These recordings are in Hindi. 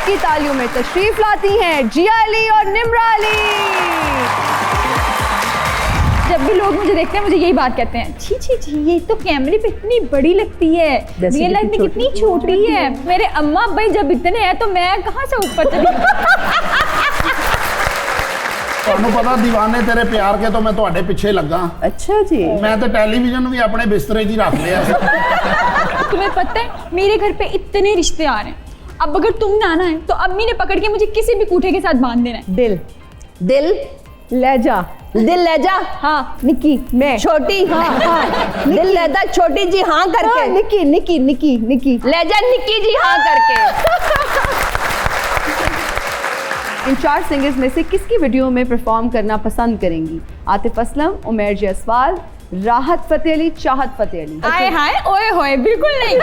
सबकी तालियों में तशरीफ लाती हैं जिया अली और निम्रा अली। जब भी लोग मुझे देखते हैं मुझे यही बात कहते हैं, छी छी छी ये तो कैमरे पे इतनी बड़ी लगती है, रियल लाइफ में कितनी छोटी है। मेरे अम्मा भाई जब इतने हैं तो मैं कहाँ से ऊपर चली। ਤੁਹਾਨੂੰ ਪਤਾ दीवाने तेरे प्यार के तो मैं ਤੁਹਾਡੇ ਪਿੱਛੇ ਲੱਗਾ। अच्छा जी। मैं तो टेलीविजन भी अपने बिस्तरे 'ਚ ही रख लिया। तुम्हें पता है मेरे घर पे इतने रिश्ते आ रहे हैं, अब अगर तुम ना आना है तो अम्मी ने पकड़ के मुझे किसी भी कूठे के साथ बांध देना है। दिल दिल लहजा, दिल लहजा, हाँ निक्की मैं छोटी, हाँ हाँ दिल लहजा छोटी जी हाँ करके, हाँ, निक्की निक्की निक्की निक्की लहजा निक्की जी हाँ करके। इन 4 सिंगर्स में से किसकी वीडियो में परफॉर्म करना पसंद करेंगी? आतिफ असलम, उमर जयसवाल, राहत फतेह अली, चाहत फतेह अली। आए हाय ओए होए बिल्कुल नहीं।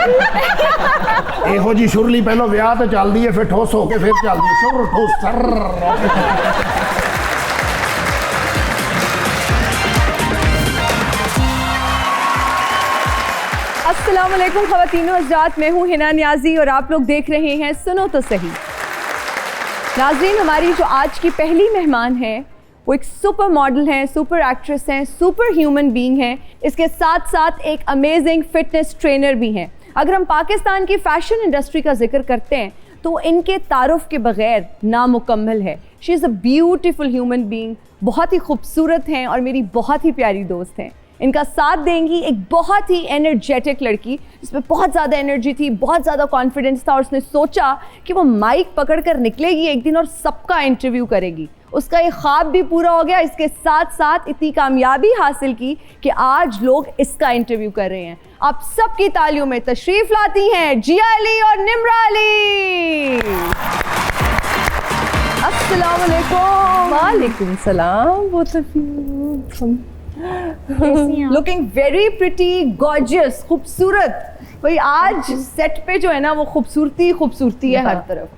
ਇਹੋ ਜੀ ਸ਼ੁਰਲੀ ਪਹਿਲਾਂ ਵਿਆਹ ਤੇ ਚੱਲਦੀ ਹੈ, ਫਿਰ ਠੋਸ ਹੋ ਕੇ ਫਿਰ ਚੱਲਦੀ ਹੈ ਸ਼ੁਰ ਠੋਸ ਸਰ। अस्सलाम वालेकुम ख़वातीनो हज़रात, मैं हूँ हिना नियाज़ी और आप लोग देख रहे हैं सुनो तो सही। नाज़रीन, हमारी जो आज की पहली मेहमान है वो एक सुपर मॉडल हैं, सुपर एक्ट्रेस हैं, सुपर ह्यूमन बीइंग हैं, इसके साथ साथ एक अमेजिंग फिटनेस ट्रेनर भी हैं। अगर हम पाकिस्तान की फ़ैशन इंडस्ट्री का जिक्र करते हैं तो इनके तारुफ के बग़ैर नामुकम्मल है। She is a beautiful human being, बहुत ही खूबसूरत हैं और मेरी बहुत ही प्यारी दोस्त हैं। इनका साथ देंगी एक बहुत ही एनर्जेटिक लड़की जिसमें बहुत ज़्यादा एनर्जी थी, बहुत ज़्यादा कॉन्फिडेंस था और उसने सोचा कि वो माइक पकड़ कर निकलेगी एक दिन और सबका इंटरव्यू करेगी। उसका ये ख्वाब भी पूरा हो गया, इसके साथ साथ इतनी कामयाबी हासिल की कि आज लोग इसका इंटरव्यू कर रहे हैं। आप सबकी तालियों में तशरीफ़ लाती हैं जिया अली और निम्रा अली। अस्सलाम वालेकुम। वालेकुम सलाम। Both of you looking very pretty, gorgeous, खूबसूरत। भाई आज सेट पे जो है ना वो खूबसूरती है हर तरफ।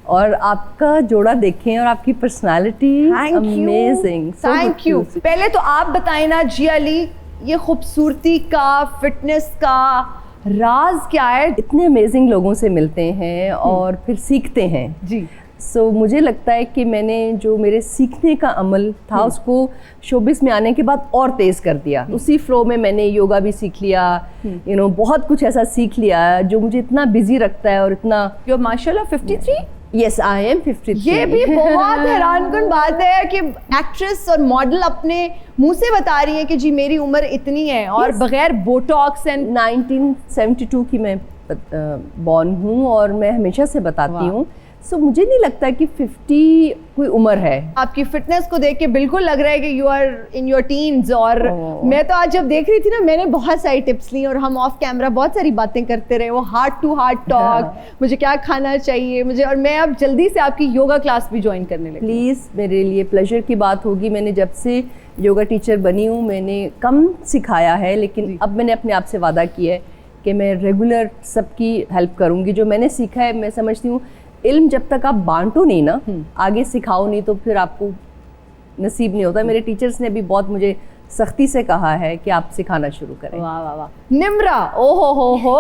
और आपका जोड़ा देखें और आपकी पर्सनालिटी अमेजिंग। Thank you. पहले तो आप बताएं ना जिया अली, ये खूबसूरती का, फिटनेस का राज क्या है? इतने अमेजिंग लोगों से मिलते हैं और फिर सीखते हैं जी। सो मुझे लगता है कि मैंने जो मेरे सीखने का अमल था उसको शोबिस में आने के बाद और तेज़ कर दिया। उसी फ्लो में मैंने योगा भी सीख लिया, यू नो बहुत कुछ ऐसा सीख लिया जो मुझे इतना बिजी रखता है और इतना। यो माशाल्लाह 53। Yes I am 53। ये भी बहुत हैरानकुन बात है कि एक्ट्रेस और मॉडल अपने मुंह से बता रही है कि जी मेरी उम्र इतनी है और बगैर बोटॉक्स एंड। 1972 की मैं बॉर्न हूँ और मैं हमेशा से बताती हूँ। सो मुझे नहीं लगता कि 50 कोई उम्र है। आपकी फिटनेस को देख के बिल्कुल लग रहा है कि you are in your teens. और मैं तो आज जब देख रही थी ना, मैंने बहुत सारी टिप्स ली और हम ऑफ कैमरा बहुत सारी बातें करते रहे, वो हार्ट टू हार्ट टॉक, मुझे क्या खाना चाहिए मुझे। और मैं अब जल्दी से आपकी योगा क्लास भी ज्वाइन करने लगी। प्लीज़, मेरे लिए प्लेजर की बात होगी। मैंने जब से योगा टीचर बनी हूँ मैंने कम सिखाया है, लेकिन अब मैंने अपने आप से वादा किया है कि मैं रेगुलर सबकी हेल्प करूँगी। जो मैंने सीखा है, मैं समझती हूँ इल्म जब तक आप बांटो नहीं ना, आगे सिखाओ नहीं, तो फिर आपको नसीब नहीं होता। मेरे टीचर्स ने भी बहुत मुझे सख्ती से कहा है कि आप सिखाना शुरू करें। वाह वाह वाह। निम्रा, ओहो हो,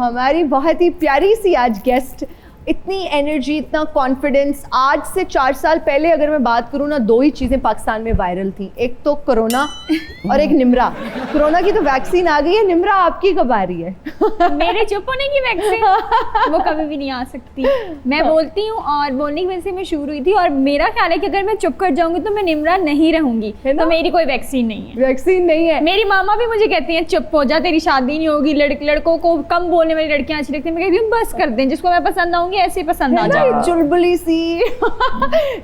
हमारी बहुत ही प्यारी सी आज गेस्ट। इतनी एनर्जी, इतना कॉन्फिडेंस। आज से 4 साल पहले अगर मैं बात करूँ ना, 2 ही चीज़ें पाकिस्तान में वायरल थी, एक तो कोरोना और एक निम्रा। कोरोना की तो वैक्सीन आ गई है, निम्रा आपकी कब आ रही है? मेरे चुप होने की वैक्सीन वो कभी भी नहीं आ सकती। मैं बोलती हूँ और बोलने की वजह से मैं शुरू हुई थी, और मेरा ख्याल है कि अगर मैं चुप कर जाऊंगी तो मैं निम्रा नहीं रहूंगी, तो मेरी कोई वैक्सीन नहीं है। वैक्सीन नहीं है। मेरी मामा भी मुझे कहती हैं चुप हो जा, तेरी शादी नहीं होगी, लड़कों को कम बोलने वाली लड़कियां अच्छी लगती हैं। मैं कहती हूँ बस कर दें, जिसको मैं पसंद आऊंगी ऐसे पसंद आ जाए। ये चुलबुली सी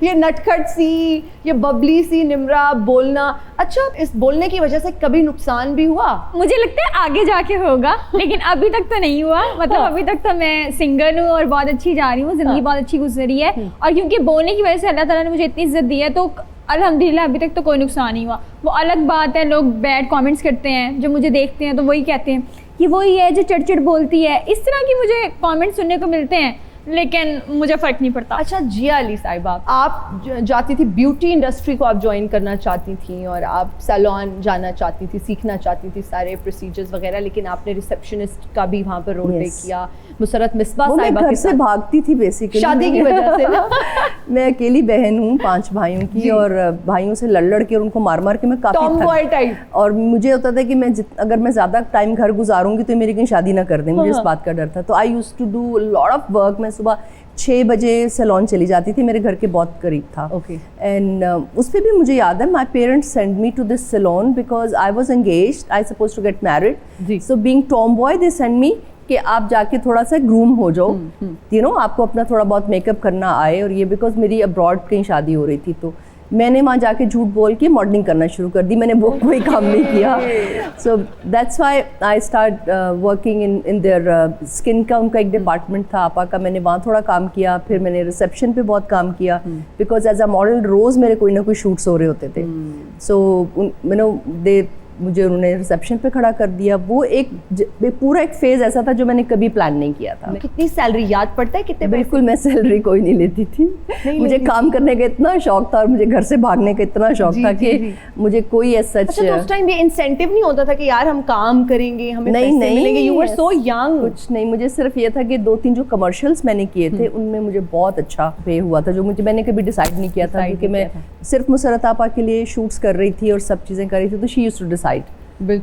ये नटखट सी, ये बबली सी निम्रा बोलना। अच्छा, इस बोलने की वजह से कभी नुकसान भी हुआ? मुझे लगता है आगे जाके होगा, लेकिन अभी तक तो नहीं हुआ। मतलब अभी तक तो मैं सिंगल हूँ और बहुत अच्छी जा रही हूँ, जिंदगी बहुत अच्छी गुजरी है। और क्योंकि बोलने की वजह से अल्लाह ताला ने मुझे इतनी इज्जत दी है, तो अल्हम्दुलिल्लाह अभी तक तो कोई नुकसान नहीं हुआ। वो अलग बात है, लोग बैड कमेंट्स करते हैं, जो मुझे देखते हैं तो वही कहते हैं कि वही है जो चिड़चिड़ बोलती है। इस तरह की मुझे कमेंट्स सुनने को मिलते हैं, लेकिन मुझे फ़र्क नहीं पड़ता। अच्छा जिया अली साहिबा, आप जाती थी ब्यूटी इंडस्ट्री को आप ज्वाइन करना चाहती थी और आप सैलून जाना चाहती थी, सीखना चाहती थी सारे प्रोसीजर्स वगैरह, लेकिन आपने रिसेप्शनिस्ट का भी वहाँ पर रोल प्ले किया। मुसरत मिसबा साहिबा घर से भागती थी बेसिकली शादी की वजह से ना। मैं अकेली बहन हूँ 5 भाइयों की, और भाइयों से लड़ के और उनको मार मार के मैं काफी टॉमबॉय टाइप, और मुझे होता था कि मैं अगर मैं ज्यादा टाइम घर गुजारूंगी तो मेरी कहीं शादी ना कर दें, मुझे इस बात का डर था। तो I use to do lot of work. मैं सुबह 6 बजे सैलून चली जाती थी, मेरे घर के बहुत करीब था। एंड उस पर भी मुझे याद है, my parents send me to this salon because I was engaged, I suppose to get married. So being tomboy they send me कि आप जाके थोड़ा सा ग्रूम हो जाओ, यू नो, आपको अपना थोड़ा बहुत मेकअप करना आए। और ये बिकॉज मेरी अब्रॉड कहीं शादी हो रही थी, तो मैंने वहाँ जाके झूठ बोल के मॉडलिंग करना शुरू कर दी। मैंने वो कोई काम नहीं किया। So that's why I start working in their skin का उनका एक डिपार्टमेंट था आपा का, मैंने वहाँ थोड़ा काम किया। फिर मैंने रिसेप्शन पे बहुत काम किया बिकॉज एज अ मॉडल रोज़ मेरे कोई ना कोई शूट्स हो रहे होते थे। सो मुझे उन्होंने रिसेप्शन पे खड़ा कर दिया। वो एक पूरा एक फेज ऐसा था जो मैंने कभी प्लान नहीं किया था। कितनी सैलरी याद पड़ता है? कितने? बिल्कुल मैं सैलरी कोई नहीं लेती थी। मुझे काम करने का इतना शौक था और मुझे घर से भागने का इतना शौक था कि मुझे कोई ऐसा अच्छा, तो उस टाइम ये इंसेंटिव नहीं होता था कि यार हम काम करेंगे, हमें पैसे मिलेंगे? You were so young. कुछ नहीं, मुझे सिर्फ ये था कि 2-3 जो कमर्शियल्स मैंने किए थे उनमें मुझे बहुत अच्छा पे हुआ था, जो मैंने कभी डिसाइड नहीं किया था, क्योंकि मैं सिर्फ मुसरत आपा के लिए शूट्स कर रही थी और सब चीज़ें कर रही थी, तो she used to decide.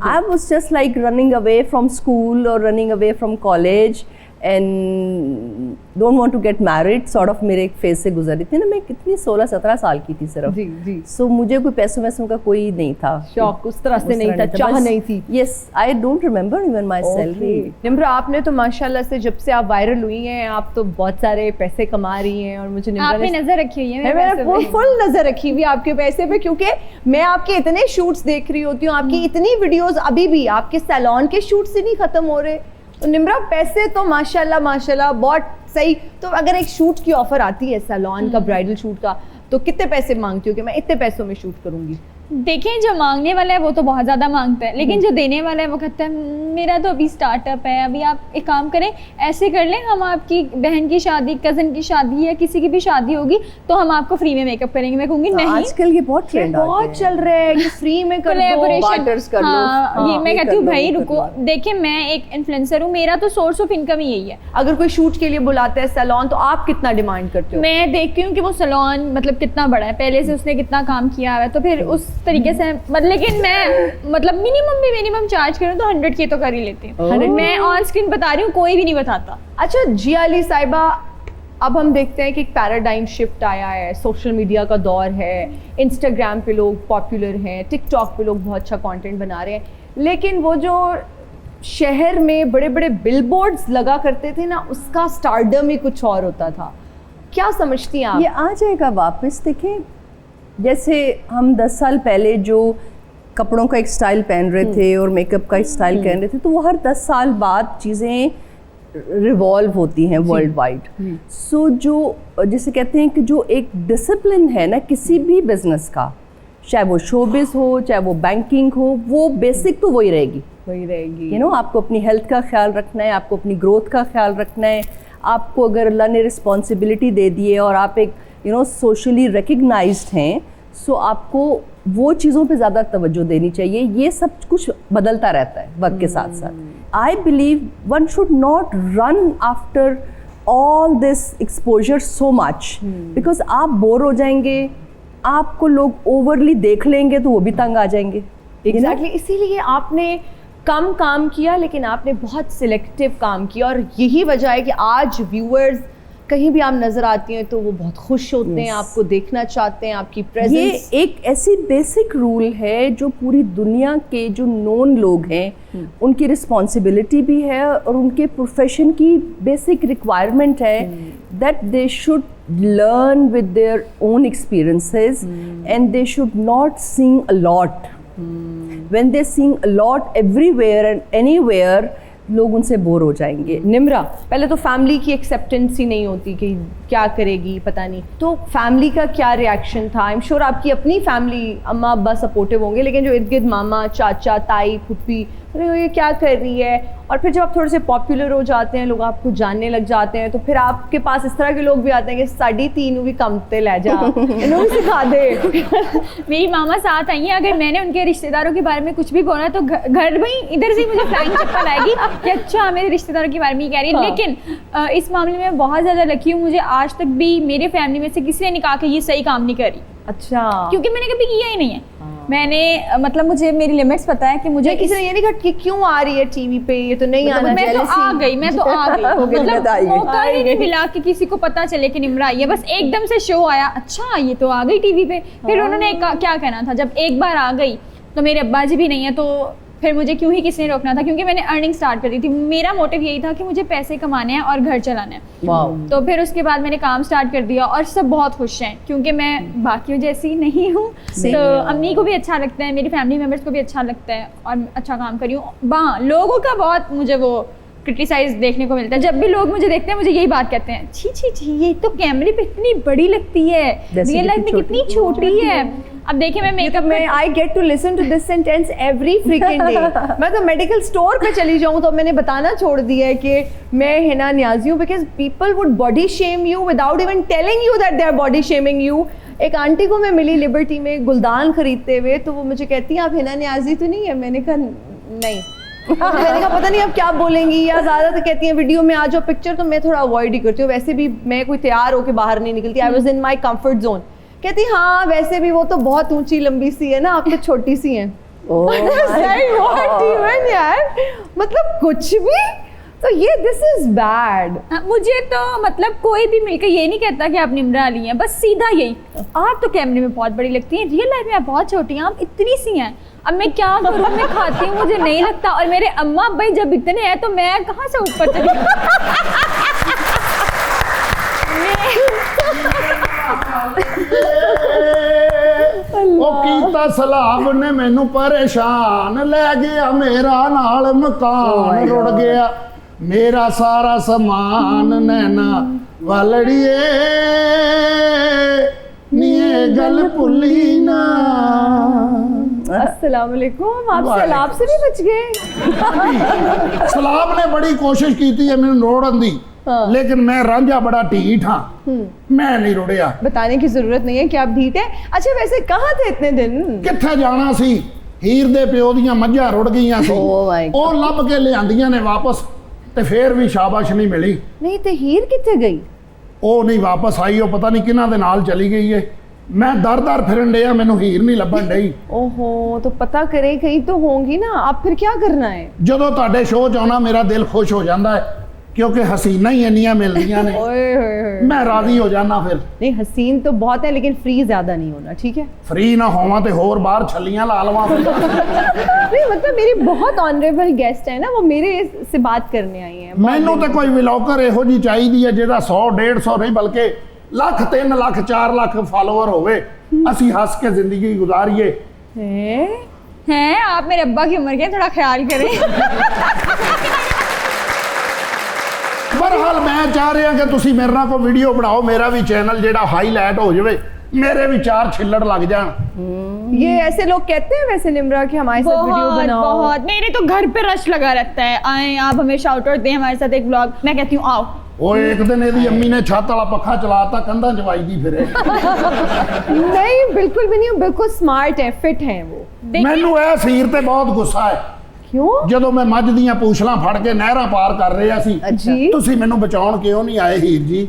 I was just like running away from school or running away from college and don't want to get married sort of मेरे एक फेज से गुजरी थी ना। मैं कितनी 16-17 साल की थी सिर्फ। जी। So मुझे कोई पैसों वैसों का कोई नहीं था, शौक उस तरह से नहीं था, चाह नहीं थी। Yes, I don't remember even my salary। Nimra, आपने तो माशाल्लाह से जब से आप वायरल हुई हैं, आप तो बहुत सारे पैसे कमा रही हैं। और मुझे आपने नजर रखी हुई है, मैंने फुल नजर रखी हुई आपके पैसे पे, क्योंकि मैं आपके इतने शूट्स देख रही होती हूँ, आपकी इतनी वीडियोस अभी भी आपके सैलून के शूट से नहीं खत्म हो रहे। तो निम्रा, पैसे तो माशाल्लाह बहुत सही। तो अगर एक शूट की ऑफर आती है सैलून का, ब्राइडल शूट का, तो कितने पैसे मांगती हो कि मैं इतने पैसों में शूट करूंगी? देखें, जो मांगने वाला है वो तो बहुत ज़्यादा मांगता है, लेकिन जो देने वाला है वो कहता है मेरा तो अभी स्टार्टअप है, अभी आप एक काम करें, ऐसे कर लें, हम आपकी बहन की शादी, कज़न की शादी या किसी की भी शादी होगी तो हम आपको फ्री में मेकअप करेंगे। मैं कहूँगी नहीं, आजकल ये बहुत ट्रेंड बहुत चल रहा है कि फ्री में कर कोलैबोरेशन। हाँ, ये मैं कहती हूँ भाई रुको, देखिए मैं एक इन्फ्लुएंसर हूँ, मेरा तो सोर्स ऑफ इनकम ही यही है। अगर कोई शूट के लिए बुलाते हैं सैलून, तो आप कितना डिमांड करते हो? मैं देखती हूँ कि वो सैलून मतलब कितना बड़ा है, पहले से उसने कितना काम किया है, तो फिर उस तरीके से लेकिन मैं मतलब मिनिमम चार्ज करूँ तो 100 के तो कर ही लेती हूँ। मैं ऑन स्क्रीन बता रही हूँ, कोई भी नहीं बताता। अच्छा जिया अली साहिबा, अब हम देखते हैं कि एक पैराडाइम शिफ्ट आया है, सोशल मीडिया का दौर है, इंस्टाग्राम पे लोग पॉपुलर हैं, टिकटॉक पे लोग बहुत अच्छा कंटेंट बना रहे हैं, लेकिन वो जो शहर में बड़े बड़े बिलबोर्ड्स लगा करते थे ना, उसका स्टारडम ही कुछ और होता था। क्या समझती हैं आप? ये आ जाएगा वापस। देखें, जैसे हम 10 साल पहले जो कपड़ों का एक स्टाइल पहन रहे थे और मेकअप का एक स्टाइल पहन रहे थे, तो वो हर 10 साल बाद चीज़ें रिवॉल्व होती हैं वर्ल्ड वाइड। सो जो जैसे कहते हैं कि जो एक डिसिप्लिन है ना किसी भी बिजनेस का, चाहे वो शोबिज हो, चाहे वो बैंकिंग हो, वो बेसिक तो वही रहेगी। यू नो, आपको अपनी हेल्थ का ख्याल रखना है, आपको अपनी ग्रोथ का ख्याल रखना है। आपको अगर अल्लाह ने रिस्पॉन्सिबिलिटी दे दी है और आप एक सोशली रिकग्नाइज्ड हैं, सो आपको वो चीज़ों पे ज़्यादा तवज्जो देनी चाहिए। ये सब कुछ बदलता रहता है वक्त के साथ साथ। I believe one should not run after all this exposure so much, because आप बोर हो जाएंगे, आपको लोग ओवरली देख लेंगे तो वो भी तंग आ जाएंगे। एग्जैक्टली, इसीलिए आपने कम काम किया, लेकिन आपने बहुत सिलेक्टिव काम किया, और यही वजह है कि आज व्यूअर्स कहीं भी आप नजर आती हैं तो वो बहुत खुश होते हैं, आपको देखना चाहते हैं, आपकी प्रेजेंस। ये एक ऐसी बेसिक रूल है जो पूरी दुनिया के जो नोन लोग हैं उनकी रिस्पॉन्सिबिलिटी भी है और उनके प्रोफेशन की बेसिक रिक्वायरमेंट है, that they should learn with their own experiences and they should not sing a lot. When they sing a lot everywhere and anywhere, लोग उनसे बोर हो जाएंगे। निम्रा, पहले तो फैमिली की एक्सेप्टेंस ही नहीं होती कि क्या करेगी पता नहीं, तो फैमिली का क्या रिएक्शन था? आई एम श्योर आपकी अपनी फैमिली, अम्मा अब्बा सपोर्टिव होंगे, लेकिन जो इर्द गिर्द मामा, चाचा, ताई, फुप्पी, अरे ये क्या कर रही है। और फिर जब आप थोड़े से पॉपुलर हो जाते हैं, लोग आपको जानने लग जाते हैं, तो फिर आपके पास इस तरह के लोग भी आते हैं कि साड़ी तीनों भी कमते ले जा, इन्हों भी सिखा दे। मेरी मामा साथ आई हैं, अगर मैंने उनके रिश्तेदारों के बारे में कुछ भी बोला तो घर में ही इधर से ही मुझे फ्लाइंग चप्पल आएगी कि अच्छा मेरे रिश्तेदारों के बारे में ही कह रही है। लेकिन इस मामले में बहुत ज़्यादा लकी हूँ, मुझे आज तक भी मेरे फैमिली में से किसी ने नहीं कहा कि ये सही काम नहीं करी। अच्छा, क्योंकि मैंने कभी किया ही नहीं है। मैंने मतलब मुझे मेरी लिमिट्स पता है कि मुझे किसी ने ये नहीं कहा कि क्यों आ रही है टीवी पे, ये तो नहीं आना। मैं तो आ गई मतलब मौका ही नहीं मिला कि किसी को पता चले कि निम्रा आई है। बस एकदम से शो आया, अच्छा ये तो आ गई टीवी पे। फिर उन्होंने क्या कहना था, जब एक बार आ गई तो मेरे अब्बा जी भी नहीं है, तो फिर मुझे क्यों ही किसी ने रोकना था, क्योंकि मैंने अर्निंग स्टार्ट कर दी थी। मेरा मोटिव यही था कि मुझे पैसे कमाने हैं और घर चलाना है। तो फिर उसके बाद मैंने काम स्टार्ट कर दिया और सब बहुत खुश हैं, क्योंकि मैं बाकियों जैसी नहीं हूँ। तो अम्मी को भी अच्छा लगता है, मेरी फैमिली मेम्बर्स को भी अच्छा लगता है और अच्छा काम करी हूँ। लोगों का बहुत मुझे वो क्रिटिसाइज देखने को मिलता है। जब भी लोग मुझे देखते हैं मुझे यही बात कहते हैं, छी छी छी ये तो कैमरे पे इतनी बड़ी लगती है, रियल लाइफ में कितनी छोटी है। अब देखिए मैं मेकअप में I get to listen to this sentence every freaking day. मैं तो मेडिकल स्टोर पे चली जाऊँ तो मैंने बताना छोड़ दिया है कि मैं हिना न्याज़ी हूँ, because people would body shame you without even telling you that they our body shaming you. एक आंटी को मैं मिली लिबर्टी में गुलदान खरीदते हुए, तो वो मुझे कहती हैं आप हिना न्याज़ी तो नहीं है। मैंने कहा नहीं। मैंने कहा पता नहीं अब क्या बोलेंगी, या ज़्यादा तो कहती हैं वीडियो में आ जाओ पिक्चर, तो मैं थोड़ा अवॉइड ही करती हूँ। वैसे भी मैं कोई तैयार होकर बाहर नहीं निकलती, I was in my comfort zone. कहती हाँ वैसे भी वो तो बहुत ऊंची लंबी सी है ना, आप तो छोटी सी हैं। यार मतलब कुछ भी तो ये दिस इज बैड। मुझे तो मतलब कोई भी मिलकर ये नहीं कहता कि आप निम्रा अली हैं, बस सीधा यही, आप तो कैमरे में बहुत बड़ी लगती हैं, रियल लाइफ में आप बहुत छोटी हैं, आप इतनी सी हैं। अब मैं क्या करूँ, मैं खाती हूँ मुझे नहीं लगता, और मेरे अम्मा भाई जब इतने हैं तो मैं कहाँ से ऊपर चली। ओ कीता सलाब ने मैनू परेशान, ले गया मेरा नाल मकान, रुड़ गया मेरा सारा समान, नैना वालड़िए नीए गल भुली ना। अस्सलाम वालेकुम, आप सैलाब से भी बच गए। सलाब ने बड़ी कोशिश की थी मैनू रोड़न दी, लेकिन मैं रांझा बड़ा ढीठ हाँ, मैं नहीं रुड़िया। बताने की जरूरत नहीं है कि आप ढीठ हैं। अच्छा वैसे कहाँ थे इतने दिन? कित्थे जाना सी, हीर दे प्यो दियां मझां रुड़ गईयां सी, ओ लभ के लियांदियां ने वापस, ते फिर भी शाबाश नहीं मिली। नहीं तो हीर कित्थे गई? ओ नहीं वापस आई, ओ पता नहीं किन्हां दे नाल चली गई है। मैं दर दर फिरन डिया, मैनू हीर नहीं लभन डई। ओहो, तो पता करे कहीं तो होंगी ना, आप फिर क्या करना है? जदों तुहाडे शो च आउणा मेरा दिल खुश हो जाता है, क्योंकि हसीना ही इन्नियां मिलदियां ने, मैं राजी हो जाना। फिर नहीं हसीन तो बहुत है, लेकिन फ्री ज्यादा नहीं होना, ठीक है? फ्री ना होवां ते होर बाहर छलियां ला लवां। नहीं मतलब मेरी बहुत ऑनरेबल गेस्ट है ना, वो मेरे से बात करने आई हैं। मैनू तो कोई व्लॉगर इहो जी चाहिदी है जिहदा 100 150 नहीं बल्कि लाख 3 लाख 4 लाख फॉलोअर होवे, असी हंस के जिंदगी गुजारिए। हैं आप मेरे अब्बा की उम्र के, थोड़ा ख्याल करें। बहरहाल मैं चाह रहा कि तुसी मेरे नाल कोई वीडियो बनाओ, मेरा भी चैनल जेड़ा हाईलाइट हो जाए, मेरे भी 4 छिल्लड़ लग जान। ये ऐसे लोग कहते हैं वैसे निम्रा कि हमारे साथ वीडियो बनाओ। बहुत, मेरे तो घर पे रश लगा रहता है, आए आप हमें शाउट आउट दें हमारे साथ एक व्लॉग। मैं कहती हूँ आओ। वो एक दिन ਇਹਦੀ अम्मी ने छत वाला पखा चलाता, कंधा चवाईदी फिरे। नहीं बिल्कुल भी नहीं, बिल्कुल स्मार्ट है, फिट है वो। मैनू ए सीर ते बहुत गुस्सा है। क्यों? ਜਦੋਂ मैं मझ ਦੀਆਂ ਪੂਛਲਾਂ ਫੜ ਕੇ ਨਹਿਰਾਂ ਪਾਰ ਕਰ ਰਿਹਾ ਸੀ, ਤੁਸੀਂ ਮੈਨੂੰ ਬਚਾਉਣ ਕਿਉਂ ਨਹੀਂ ਆਏ ਹੀਰ ਜੀ?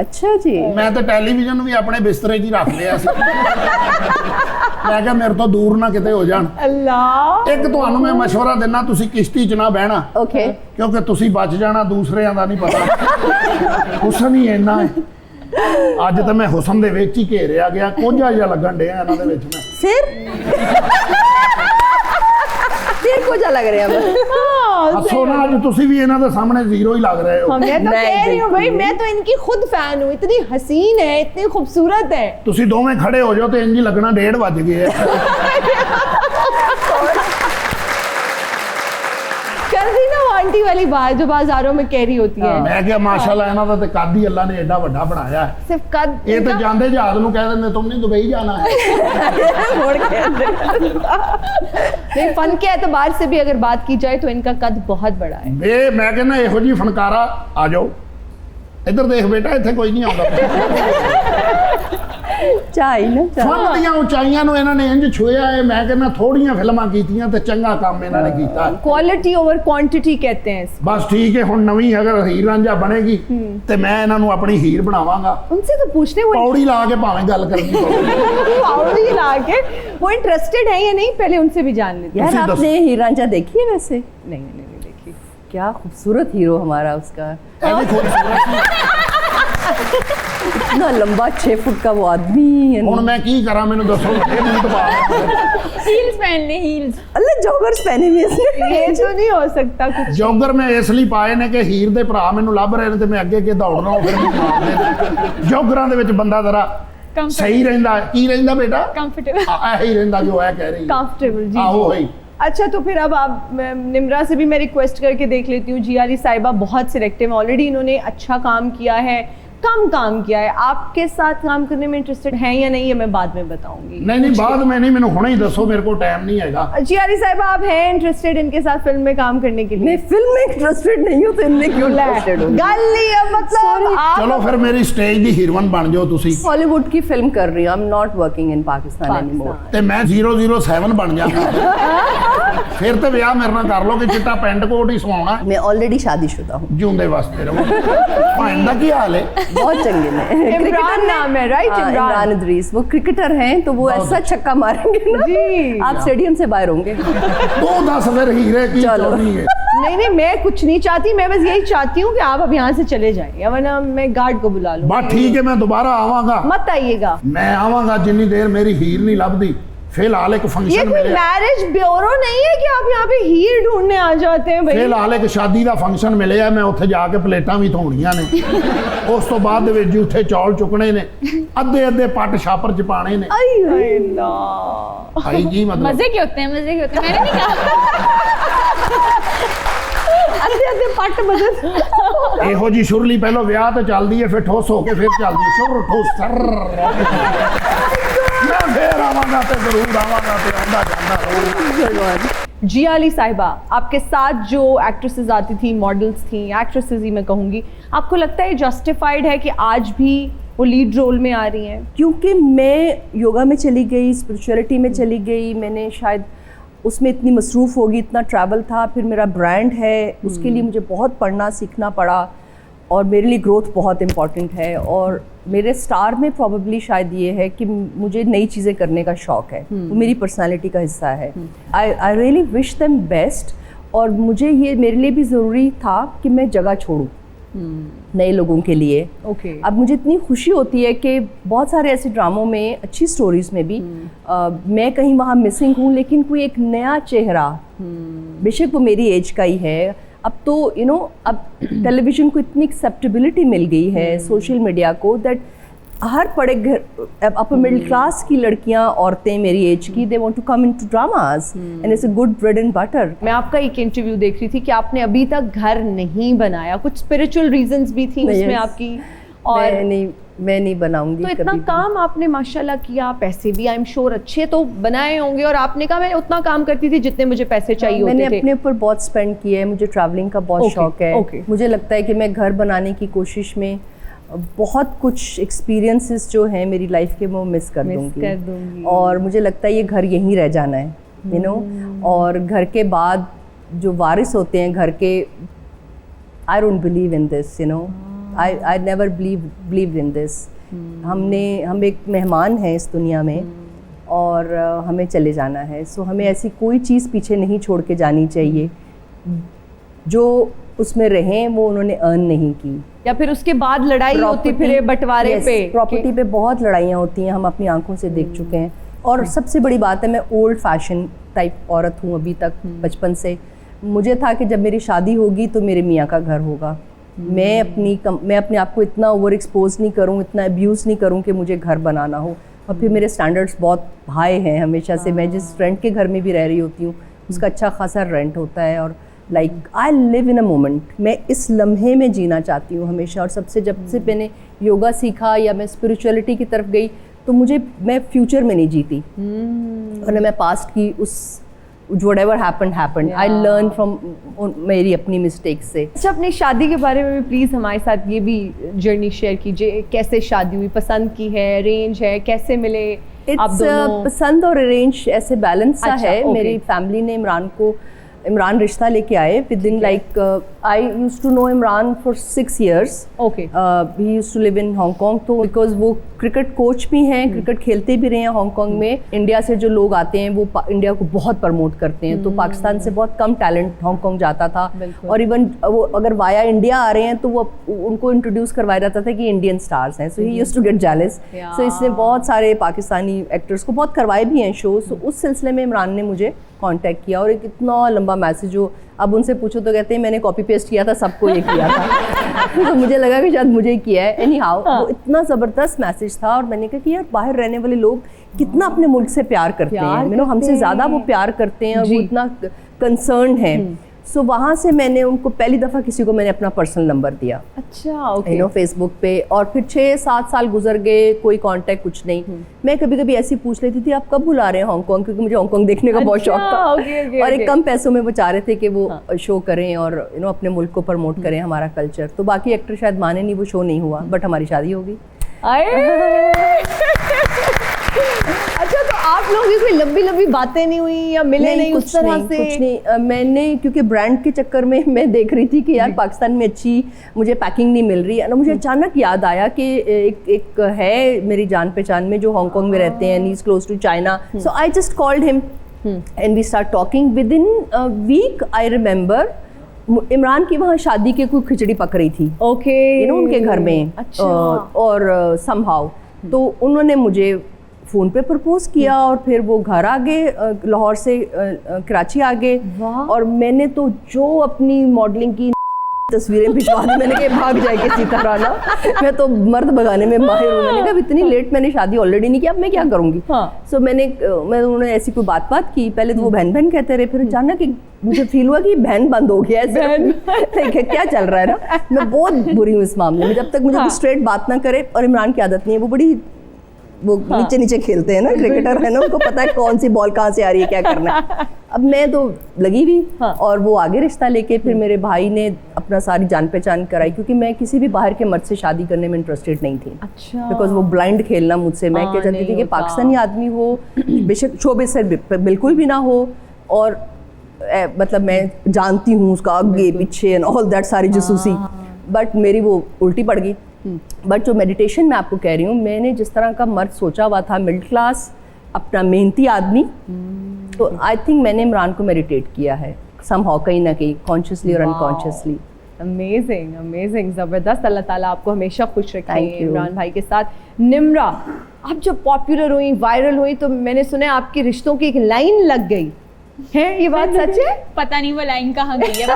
ਅੱਛਾ ਜੀ। ਮੈਂ ਤਾਂ ਟੈਲੀਵਿਜ਼ਨ ਵੀ ਆਪਣੇ ਬਿਸਤਰੇ 'ਚ ਹੀ ਰੱਖ ਲਿਆ ਸੀ। ਮੈਂ ਕਿਹਾ ਮੇਰੇ ਤੋਂ ਦੂਰ ਨਾ ਕਿਤੇ ਹੋ ਜਾਣ। ਅੱਲਾਹ। ਇੱਕ ਤੁਹਾਨੂੰ ਮੈਂ ਮਸ਼ਵਰਾ ਦਿੰਨਾ, ਤੁਸੀਂ ਕਿਸ਼ਤੀ 'ਚ ਨਾ ਬਹਿਣਾ। ਓਕੇ। ਕਿਉਂਕਿ ਤੁਸੀਂ ਬਚ ਜਾਣਾ, ਦੂਸਰਿਆਂ ਦਾ ਨਹੀਂ ਪਤਾ। ਹੁਸਨ ਹੀ ਇੰਨਾ ਹੈ। ਅੱਜ ਤਾਂ ਮੈਂ ਹੁਸਨ ਦੇ ਵਿੱਚ ਹੀ ਘੇਰਿਆ ਗਿਆ, ਕੋਝਾ ਜਿਹਾ ਲੱਗਣ ਡਿਆ ਇਹਨਾਂ ਦੇ ਵਿੱਚ। ਮੈਂ सिर कोझा लग रहा है। हसो ना, आज तुसी भी इन्हां दे सामने जीरो ही लग रहे हो। मैं तो कह रही हूँ भाई, मैं तो इनकी खुद फैन हूँ, इतनी हसीन है, इतनी खूबसूरत है। तुसी दोवें खड़े हो जाओ तो इंज ही लगना 1:30 बज गए। कर दी ना आंटी वाली बात जो बाजारों में कैरी होती है। मैं क्या माशाल्लाह ਇਹਨਾਂ ਦਾ ਤੇ ਕੱਦ ਹੀ ਅੱਲਾ ਨੇ ਐਡਾ ਵੱਡਾ ਬਣਾਇਆ ਹੈ। सिर्फ कद ਇਹ ਤੇ ਜਾਂਦੇ ਜਹਾਜ਼ ਨੂੰ ਕਹਿ ਦਿੰਦੇ तुमने दुबई जाना है। मोड़ के अंदर। नहीं, फन के एतबार से भी अगर बात की जाए तो इनका कद बहुत बड़ा है। ਇਹ ਮੈਂ ਕਹਿੰਦਾ ਇਹੋ ਜੀ ਫਨਕਾਰਾ ਆ ਜਾਓ ਇੱਧਰ ਦੇਖ ਬੇਟਾ ਇੱਥੇ ਕੋਈ ਨਹੀਂ ਆਉਂਦਾ। चाय ना चाय। ਫਨ ਦੀਆਂ ਉਚਾਈਆਂ ਨੂੰ ਇਹਨਾਂ ਨੇ ਇੰਜ ਛੁਇਆ ਹੈ। ਮੈਂ ਕਹਿੰਦਾ ਥੋੜੀਆਂ ਫਿਲਮਾਂ ਕੀਤੀਆਂ ਤੇ ਚੰਗਾ ਕੰਮ ਇਹਨਾਂ ਨੇ ਕੀਤਾ। क्वालिटी ओवर क्वांटिटी कहते हैं इसको। ਬਸ ਠੀਕ ਹੈ ਹੁਣ ਨਵੀਂ ਅਗਰ ਹੀਰ ਰਾਂਝਾ ਬਣੇਗੀ ਤੇ ਮੈਂ ਇਹਨਾਂ ਨੂੰ ਆਪਣੀ ਹੀਰ ਬਣਾਵਾਂਗਾ। उनसे तो पूछने वो ਪੌੜੀ ਲਾ ਕੇ ਭਾਵੇਂ ਗੱਲ ਕਰਨੀ ਪਵੇ। पाउडी ला के वो इंटरेस्टेड है या नहीं, पहले उनसे भी जान लेते हैं। यार उसी दस- आपने हीर रांझा देखी है वैसे? नहीं नहीं नहीं देखी। क्या खूबसूरत हीरो हमारा उसका, ਇਹ ਵੀ ਖੂਬਸੂਰਤ इतना लंबा 6 फुट का वो आदमी है ਹੁਣ ना। ਮੈਂ ਕੀ ਕਰਾਂ ਮੈਨੂੰ ਦੱਸੋ ਇਹ ਮੈਨੂੰ ਦਬਾ हील्स पहनने हील्स। अल्लाह जॉगर्स पहने हुए इसने। ये तो नहीं हो सकता कुछ। ਜੋਗਰ ਮੈਂ ਇਸ ਲਈ ਪਾਏ ਨੇ ਕਿ ਹੀਰ ਦੇ ਭਰਾ ਮੈਨੂੰ ਲੱਭ ਰਹੇ ਨੇ ਤੇ ਮੈਂ ਅੱਗੇ ਅੱਗੇ ਦੌੜਨਾ ਉਹ ਫਿਰ ਮੈਨੂੰ ਮਾਰਦੇ ਨੇ। ਜੋਗਰਾਂ ਦੇ ਵਿੱਚ ਬੰਦਾ ਜ਼ਰਾ ਸਹੀ ਰਹਿੰਦਾ ਹੈ। ਕੀ ਰਹਿੰਦਾ ਬੇਟਾ? कंफर्टेबल। ਇਹੀ ਰਹਿੰਦਾ ਜੋ ਹੈ ਕਹਿ ਰਹੀ कंफर्टेबल जी। ਆਹੋ ਹੀ। अच्छा, तो फिर अब आप निम्रा से भी मैं रिक्वेस्ट करके देख लेती हूँ। जियाली साहिबा बहुत सिलेक्टिव है, ऑलरेडी इन्होंने अच्छा काम किया है, कम काम किया है। आपके साथ काम करने में इंटरेस्टेड हैं या नहीं, ये मैं बाद में बताऊंगी। नहीं नहीं बाद में नहीं, मैंने हुणे ही दसो, मेरे को टाइम नहीं हैगा। जियाली साहिबा, आप हैं इंटरेस्टेड इनके साथ फिल्म में काम करने के लिए? मैं फिल्म में इंटरेस्टेड नहीं हूँ तो इनमें क्यों इंटरेस्टेड हूँ? गल नहीं है, मतलब आप चलो फिर मेरी स्टेज दी हीरोइन बन जाओ तुसी हॉलीवुड की फिल्म कर रही हूँ। I am not working in Pakistan anymore. ते मैं 007 बन जाऊंगा। फिर तो विआह मेरे नाल कर लो कि चिट्टा पेंट कोट ही सवाउणा। मैं ऑलरेडी शादीशुदा हूँ। जिउंदे वास्ते रहो। भाईन दा की हाल है? बहुत चंगे ने। इमरान नाम है, राइट? हाँ, इमरान इदरीस वो क्रिकेटर हैं तो वो ऐसा छक्का मारेंगे ना जी। आप स्टेडियम से बाहर होंगे। तू दस फिर हीरे की चलो। चोरी है। नहीं नहीं, मैं कुछ नहीं चाहती, मैं बस यही चाहती हूँ कि आप अब यहाँ से चले जाएं, या वरना मैं गार्ड को बुला लूँ। बस ठीक है मैं दोबारा आवांगा। मत आइएगा। मैं आवांगा जिन्नी देर मेरी हीर नहीं लभदी। फिलहाल एक ये फंक्शन कोई मिले, मैरिज ब्यूरो नहीं है कि आप यहाँ पे हीर ढूंढने आ जाते हैं भाई। फिलहाल एक शादी का फंक्शन मिले है, मैं उत्थे जाके प्लेटां भी धोणियां ने। उस तो बाद दे विच जूठे चौल चुकने ने, अद्धे अद्धे पट छापर च पाने ने। अल्लाह। आई जी मतलब मजे के होते हैं, मजे के होते हैं। मैंने नहीं कहा। अद्धे अद्धे पट बदल। ਇਹੋ ਜੀ ਸ਼ੁਰਲੀ ਪਹਿਲਾਂ ਵਿਆਹ ਤੇ ਚੱਲਦੀ ਹੈ, ਫਿਰ ਠੋਸ ਹੋ ਕੇ ਫਿਰ ਚੱਲਦੀ ਹੈ ਸ਼ੁਰ ਠੋਸ ਸਰ। ਮੈਂ ਫੇਰ ਆਵਾਂਗਾ ਤੇ ਜ਼ਰੂਰ ਆਵਾਂਗਾ ਤੇ ਆਉਂਦਾ ਜਾਂਦਾ ਰਹੂੰ। जियाली साहिबा, आपके साथ जो एक्ट्रेसेस आती थी, मॉडल्स थी, एक्ट्रेसेस ही मैं कहूँगी, आपको लगता है जस्टिफाइड है कि आज भी वो लीड रोल में आ रही हैं? क्योंकि मैं योगा में चली गई, स्पिरिचुअलिटी में चली गई, मैंने शायद उसमें इतनी मसरूफ़ होगी, इतना ट्रैवल था, फिर मेरा ब्रांड है, उसके लिए मुझे बहुत पढ़ना सीखना पड़ा और मेरे लिए ग्रोथ बहुत इम्पॉर्टेंट है। और मेरे स्टार में प्रॉबेबली शायद ये है कि मुझे नई चीज़ें करने का शौक़ है, वो मेरी पर्सनालिटी का हिस्सा है। I really wish them best. और मुझे ये मेरे लिए भी ज़रूरी था कि मैं जगह छोड़ूं नए लोगों के लिए। ओके। अब मुझे इतनी खुशी होती है कि बहुत सारे ऐसे ड्रामों में, अच्छी स्टोरीज़ में भी मैं कहीं वहाँ मिसिंग हूँ, लेकिन कोई एक नया चेहरा, बेशक वो मेरी एज का ही है, अब तो अब टेलीविज़न को इतनी एक्सेप्टेबिलिटी मिल गई है, सोशल मीडिया को, दैट हर बड़े घर अपर मिडिल क्लास की लड़कियां, औरतें मेरी एज की, they want to come into dramas and it's a good bread and butter. मैं आपका एक इंटरव्यू देख रही थी कि आपने अभी तक घर नहीं बनाया, कुछ स्पिरिचुअल रीजंस भी थी उसमें आपकी। और मैं नहीं बनाऊंगी। तो इतना काम आपने माशाल्लाह किया, पैसे भी आई एम श्योर अच्छे तो बनाए होंगे, और आपने कहा मैं उतना काम करती थी जितने मुझे पैसे चाहिए होते थे। मैंने अपने ऊपर बहुत स्पेंड किया है, मुझे ट्रैवलिंग का बहुत शौक है। मुझे लगता है कि मैं घर बनाने की कोशिश में बहुत कुछ एक्सपीरियंसेस जो हैं मेरी लाइफ के वो मिस कर दूंगी। और मुझे लगता है ये घर यहीं रह जाना है, और घर के बाद जो वारिस होते हैं घर के, I don't believe in this, I never believe in this. हम एक मेहमान हैं इस दुनिया में और हमें चले जाना है। सो हमें ऐसी कोई चीज़ पीछे नहीं छोड़ के जानी चाहिए जो उसमें रहें वो उन्होंने अर्न नहीं की, या फिर उसके बाद लड़ाई होती फिर बंटवारे पे। प्रॉपर्टी पे बहुत लड़ाइयाँ होती हैं, हम अपनी आंखों से देख चुके हैं। और सबसे बड़ी बात है, मैं ओल्ड फैशन टाइप औरत हूँ अभी तक, बचपन से। मुझे था कि जब मेरी शादी होगी तो मेरे मियाँ का घर होगा। मैं अपने आप को इतना ओवर एक्सपोज नहीं करूँ, इतना अब्यूज़ नहीं करूँ कि मुझे घर बनाना हो। और फिर मेरे स्टैंडर्ड्स बहुत हाई हैं हमेशा से। मैं जिस फ्रेंड के घर में भी रह रही होती हूँ उसका अच्छा खासा रेंट होता है, और like I live in a moment, मैं इस लम्हे में जीना चाहती हूँ हमेशा। और जब से मैंने योगा सीखा या मैं स्पिरिचुअलिटी की तरफ गई तो मैं फ्यूचर में नहीं जीती, और मैं पास्ट की उस whatever happened I learn from मेरी अपनी मिस्टेक से। अच्छा, अपनी शादी के बारे में भी प्लीज़ हमारे साथ ये भी जर्नी शेयर कीजिए, कैसे शादी हुई, पसंद की है, अरेंज है, कैसे मिले आप दोनों? पसंद और अरेंज ऐसे बैलेंस सा अच्छा, है। okay. मेरी फैमिली ने इमरान रिश्ता लेके आए with in like I used to know Imran for 6 years। Okay. He used to live in Hong Kong, तो बिकॉज वो क्रिकेट कोच भी हैं, क्रिकेट खेलते भी रहे हैं हांगकांग में। इंडिया से जो लोग आते हैं वो इंडिया को बहुत प्रमोट करते हैं, तो पाकिस्तान से बहुत कम टैलेंट हांगकांग जाता था। और इवन वो अगर वाया इंडिया आ रहे हैं तो वो उनको इंट्रोड्यूस करवाया जाता था कि इंडियन स्टार्स हैं, so he used to get jealous. So इसने बहुत सारे पाकिस्तानी एक्टर्स को बहुत करवाए भी हैं शो। सो उस सिलसिले में इमरान ने मुझे कांटेक्ट किया, और एक इतना लंबा मैसेज हो, अब उनसे पूछो तो कहते हैं मैंने कॉपी पेस्ट किया था, सबको ये किया था। तो मुझे लगा कि शायद मुझे किया है। एनी हाउ वो इतना ज़बरदस्त मैसेज था, और मैंने कहा कि यार बाहर रहने वाले लोग कितना अपने मुल्क से प्यार करते हैं, हमसे ज़्यादा वो प्यार करते हैं, और वो इतना कंसर्न है। सो वहाँ से मैंने उनको पहली दफ़ा किसी को मैंने अपना पर्सनल नंबर दिया। अच्छा, ओके। फेसबुक पे, और फिर 6-7 साल गुजर गए, कोई कांटेक्ट कुछ नहीं। मैं कभी कभी ऐसी पूछ लेती थी आप कब बुला रहे हैं हांगकांग, क्योंकि मुझे हांगकांग देखने का बहुत शौक था। और एक कम पैसों में वो चाह रहे थे कि वो शो करें और अपने मुल्क को प्रमोट करें, हमारा कल्चर। तो बाकी एक्टर शायद माने नहीं, वो शो नहीं हुआ, बट हमारी शादी हो गई। अच्छा, तो आप लोगों की कोई लंबी लंबी बातें नहीं हुई या मिले नहीं उस तरह से? कुछ नहीं। मैंने क्योंकि ब्रांड के चक्कर में मैं देख रही थी कि यार पाकिस्तान में अच्छी मुझे पैकिंग नहीं मिल रही है ना। मुझे अचानक याद आया कि एक है मेरी जान पहचान में जो हांगकांग में रहते हैं, niece close to China. So I just called him and we start talking. Within a week I remember Imran की वहाँ शादी की कोई खिचड़ी पक रही थी, ओके, उनके घर में। अच्छा। और समहाउ तो उन्होंने मुझे फ़ोन पे प्रपोज किया, और फिर वो घर आ गए, लाहौर से कराची आ गए। और मैंने तो जो अपनी मॉडलिंग की तस्वीरें भिजवा दी, मैंने कहा भाग जाए किसी तरह ना, मैं तो मर्द भगाने में माहिर हूँ। मैंने कहा इतनी लेट मैंने शादी ऑलरेडी नहीं की, अब मैं क्या करूँगी। सो उन्होंने ऐसी कोई बात की, पहले तो वो बहन बहन कहते रहे, फिर अचानक मुझे फील हुआ कि बहन बंद हो गया है, क्या चल रहा है ना। मैं बहुत बुरी हूँ इस मामले में, जब तक मुझे स्ट्रेट बात ना करे। और इमरान की आदत नहीं है, वो बड़ी नीचे नीचे खेलते हैं ना, क्रिकेटर है ना, उनको पता है कौन सी बॉल कहाँ से आ रही है, क्या करना है। अब मैं तो लगी हुई, और वो आगे रिश्ता लेके फिर मेरे भाई ने अपना सारी जान पहचान कराई, क्योंकि मैं किसी भी बाहर के मर्द से शादी करने में इंटरेस्टेड नहीं थी। अच्छा। बिकॉज वो ब्लाइंड खेलना मुझसे, मैं क्या चाहती थी कि पाकिस्तानी आदमी हो, बेशक शोबे से बिल्कुल भी ना हो, और मतलब मैं जानती हूँ उसका आगे पीछे एंड ऑल दैट सारी जासूसी, बट मेरी वो उल्टी पड़ गई। बट जो मेडिटेशन मैं आपको कह रही हूँ, मैंने जिस तरह का मर्द सोचा हुआ था, मिडिल क्लास, अपना मेहनती आदमी, तो आई थिंक मैंने इमरान को मेडिटेट किया है समहाउ, कहीं ना कहीं, कॉन्शियसली और अनकॉन्शियसली। अमेजिंग, अमेजिंग, ज़बरदस्त। अल्लाह ताला आपको हमेशा खुश रखे Thank you. इमरान भाई के साथ। निम्रा, आप जब पॉपुलर हुई, वायरल हुई, तो मैंने सुना है आपके रिश्तों की एक लाइन लग गई है, ये बात सच है? पता नहीं वो लाइन कहाँ गई है,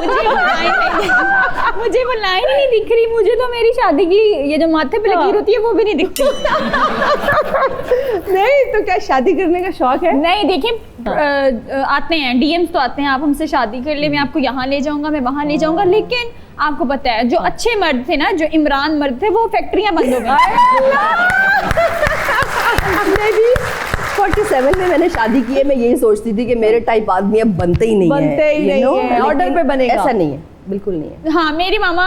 मुझे वो लाइन ही नहीं दिख रही। मुझे तो मेरी शादी की ये जो माथे पे लकीर होती है वो भी नहीं दिखती। नहीं तो क्या शादी करने का शौक है? नहीं, देखिए आते हैं DMs तो आते हैं, आप हमसे शादी कर ले, मैं आपको यहाँ ले जाऊंगा, मैं वहाँ ले जाऊंगा। लेकिन आपको पता है जो अच्छे मर्द थे ना, जो इमरान मर्द थे, वो फैक्ट्रियाँ बंद हो गई। 47 में मैंने शादी की है, मैं यही सोचती थी कि मेरे टाइप आदमी अब बनते ही नहीं है, ऑर्डर पे बनेगा। ऐसा नहीं है, बिल्कुल नहीं है। हाँ, मेरी मामा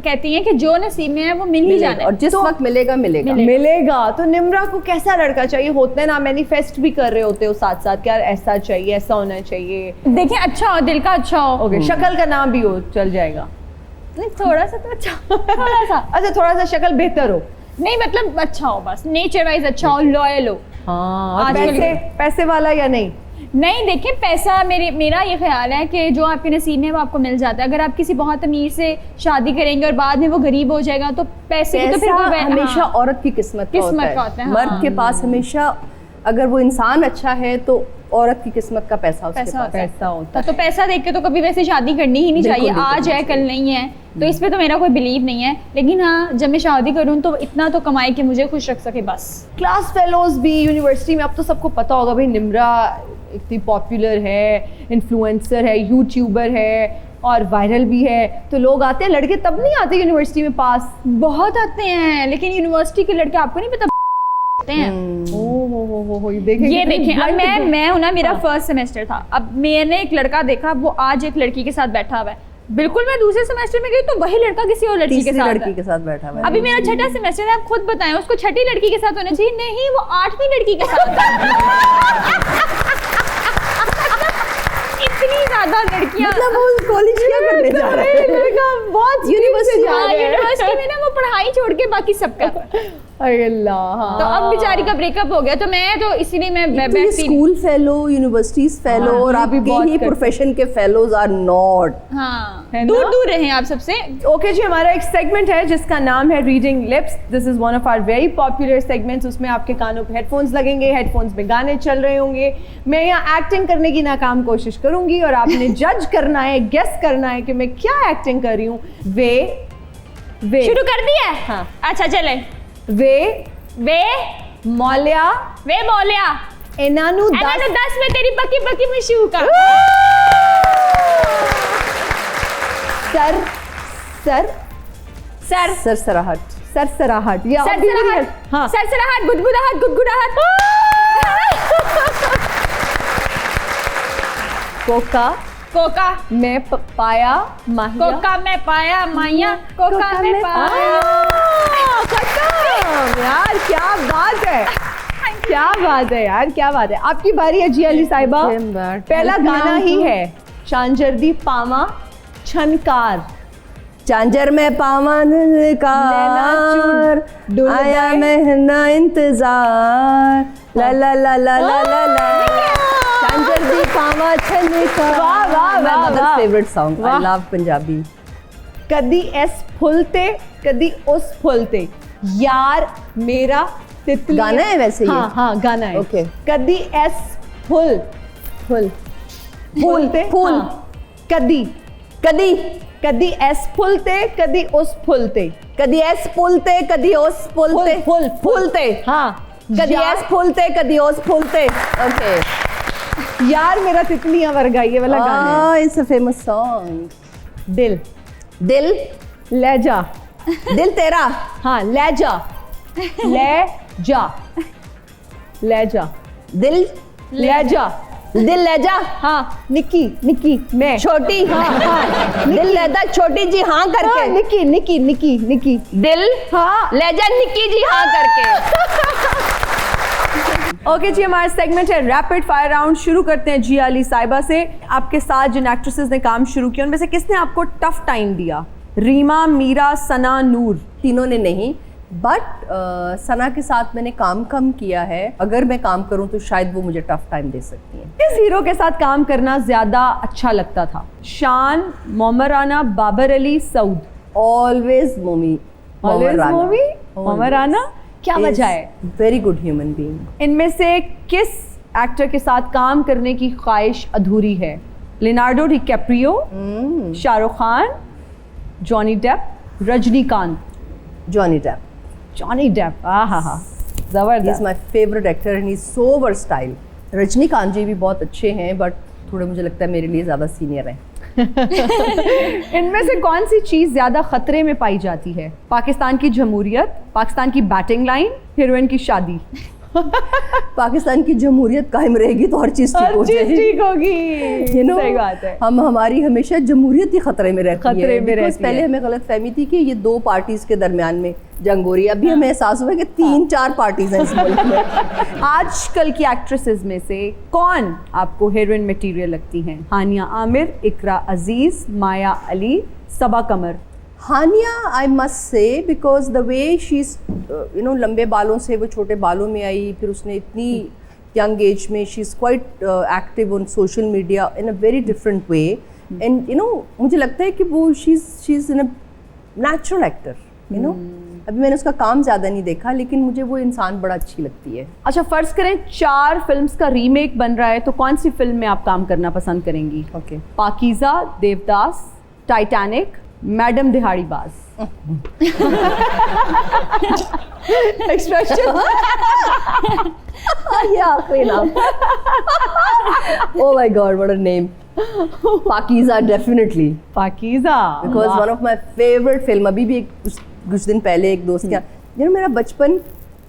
कहती हैं कि जो नसीब में है वो मिल ही जाना है, और जिस वक्त मिलेगा मिलेगा। तो निम्रा को कैसा लड़का चाहिए? होते हैं ना, मैनिफेस्ट भी कर रहे होते हो साथ साथ, क्या ऐसा चाहिए, ऐसा होना चाहिए। देखिए अच्छा हो, दिल का अच्छा हो। ओके, शक्ल का नाम भी हो, चल जाएगा? नहीं, थोड़ा सा तो अच्छा, थोड़ा सा। अच्छा, थोड़ा सा शक्ल बेहतर हो? नहीं, मतलब अच्छा हो, बस नेचर वाइज अच्छा हो, लॉयल हो। हाँ, पैसे वाला या नहीं? नहीं, देखिए पैसा, मेरा ये ख्याल है कि जो आपके नसीब में है वो आपको मिल जाता है। अगर आप किसी बहुत अमीर से शादी करेंगे और बाद में वो गरीब हो जाएगा, तो पैसे की तो फिर वो हमेशा औरत की किस्मत का होता है। मर्द के पास हमेशा, अगर वो इंसान अच्छा है तो औरत की किस्मत का पैसा पैसा होता है। तो पैसा देख के तो कभी वैसे शादी करनी ही नहीं चाहिए। आज है कल नहीं है, तो इस पे तो मेरा कोई बिलीव नहीं है। लेकिन हाँ, जब मैं शादी करूँ तो इतना तो कमाए कि मुझे खुश रख सके बस। क्लास फेलोज भी यूनिवर्सिटी में, अब तो सबको पता होगा भाई निम्रा इतनी पॉपुलर है, इन्फ्लुएंसर है, यूट्यूबर है और वायरल भी है, तो लोग आते हैं, लड़के तब नहीं आते यूनिवर्सिटी में पास? बहुत आते हैं, लेकिन यूनिवर्सिटी के लड़के आपको नहीं पता हैं। हो ये देखें, ये देखें, अब मैं हूं ना, मेरा फर्स्ट सेमेस्टर था, अब मैंने एक लड़का देखा, वो आज एक लड़की के साथ बैठा हुआ है, बिल्कुल मैं दूसरे सेमेस्टर में गई तो वही लड़का किसी और लड़की के साथ बैठा हुआ है। अभी मेरा छठा सेमेस्टर है, आप खुद बताएं, उसको छठी लड़की के साथ होना चाहिए? नहीं, वो 8वीं लड़की के साथ इतनी ज्यादा लड़कियां, मतलब वो कॉलेज क्या करने जा रहे हैं? बहुत यूनिवर्सिटी में ना वो पढ़ाई छोड़ के बाकी सब कर रहा है। अल्लाह, तो अब बेचारी का ब्रेकअप हो गया, तो मैं तो इसीलिए मैं तो ये स्कूल फेलो, यूनिवर्सिटीज फेलो और आपके ही प्रोफेशन के फेलोज आर नॉट, हाँ, है ना? दूर दूर रहे आप सबसे। ओके जी, हमारा एक सेगमेंट है जिसका नाम है reading lips. This is one of our very popular segments. उसमें आपके कानों पे हेडफोन्स लगेंगे, हेडफोन्स में गाने चल रहे होंगे, मैं यहाँ एक्टिंग करने की नाकाम कोशिश करूंगी और आपने जज करना है, गेस करना है कि मैं क्या एक्टिंग कर रही हूँ। वे शुरू कर दिया है? हाँ। अच्छा चले। वे मौलिया एनानु 10 में तेरी पकी पकी में शू का सरसराहट या हाँ, सरसराहट, गुदगुदाहट, गुदगुदाहट, कोका मैं पाया माहिया, कोका में पाया माया, कोका में पाया। खत्म यार, क्या बात है, क्या बात है यार, क्या बात है। आपकी बारी है जिया अली साहिबा। पहला गाना ही है शांजरदी पावा छनकार। चांजर में पावन कार, आया महना इंतजार, ला ला ला ला ला ला ला, चांजर दी पावा छनकार। वाह वाह वाह वाह, favourite song, I love Punjabi. कदी एस फुलते कदी उस फुलते, यार मेरा तितली। गाना है वैसे ये? हाँ गाना है। ओके। कदी एस फुल फुल फूलते, फूल, हाँ। कदी कदी एस फुलते कदी उस फुलते, कदी एस फुलते कदी ओस फुलते, फूलते, हाँ। कदी एस फुलते कदी ओस फुलते। ओके, यार मेरा तितलियां वर्गा, ये वाला गाना है। It's a famous song. दिल लहजा, दिल तेरा, हाँ लहजा, लहजा, दिल लहजा, दिल लहजा, हाँ निक्की मैं, छोटी, हाँ दिल लहजा छोटी जी हाँ करके, हाँ, निक्की दिल हाँ लहजा निक्की जी हाँ करके। ओके जी, हमारा सेगमेंट है रैपिड फायर राउंड। शुरू करते हैं जिया अली साहिबा से। आपके साथ जिन एक्ट्रेसेस ने काम शुरू किया उनमें से किसने आपको टफ टाइम दिया? रीमा, मीरा, सना, नूर? तीनों ने नहीं, बट सना के साथ मैंने काम कम किया है। अगर मैं काम करूं तो शायद वो मुझे टफ टाइम दे सकती हैं। किस हीरो के साथ काम करना ज्यादा अच्छा लगता था? शान, मोमर राना, बाबर अली, सऊद? ऑलवेज मोमी, मोमर राना। क्या वजह है? Very good human being. इनमें से किस एक्टर के साथ काम करने की ख्वाहिश अधूरी है? Leonardo DiCaprio, Shahrukh Khan, Johnny Depp, Rajinikanth? Johnny Depp, आहा he is my favorite actor and he is so versatile. Rajinikanth ji भी बहुत अच्छे हैं, बट थोड़े मुझे लगता है मेरे लिए ज़्यादा सीनियर हैं। इनमें से कौन सी चीज़ ज़्यादा खतरे में पाई जाती है? पाकिस्तान की जमहूरियत, पाकिस्तान की बैटिंग लाइन, हीरोइन की शादी? पाकिस्तान की जमहूरियत कायम रहेगी तो हर चीज़ ठीक हो जाएगी। ठीक होगी, सही बात है। हमारी हमेशा जमहूरियत ही खतरे में रहती है। खतरे में रहती है। पहले हमें गलत फहमी थी कि ये दो पार्टीज के दरमियान में जंग हो रही है, अभी हमें एहसास हुआ कि 3-4 पार्टीज हैं इस मुल्क में। आजकल की एक्ट्रेसेस में से कौन आपको हीरोइन मटेरियल लगती हैं? Hania Aamir, Iqra Aziz, Maya Ali, Saba Qamar? Hania I must say, because the way she is लंबे बालों से वो छोटे बालों में आई, फिर उसने इतनी यंग एज में she is quite active on social media in a very different way, and मुझे लगता है कि वो she is in a natural actor, अभी मैंने उसका काम ज़्यादा नहीं देखा, लेकिन मुझे वो इंसान बड़ा अच्छी लगती है। अच्छा, फ़र्ज़ करें 4 फिल्म्स का रीमेक बन रहा है, तो कौन सी फिल्म में आप काम करना पसंद करेंगी? Okay, Pakeezah, Devdas, Titanic, madam Dihadibaaz? Expression ये आखिरी नाम। Oh my God, what a name. Pakeezah definitely. Pakeezah Because one of my favorite film, अभी भी कुछ दिन पहले एक दोस्त के यहाँ, मेरा बचपन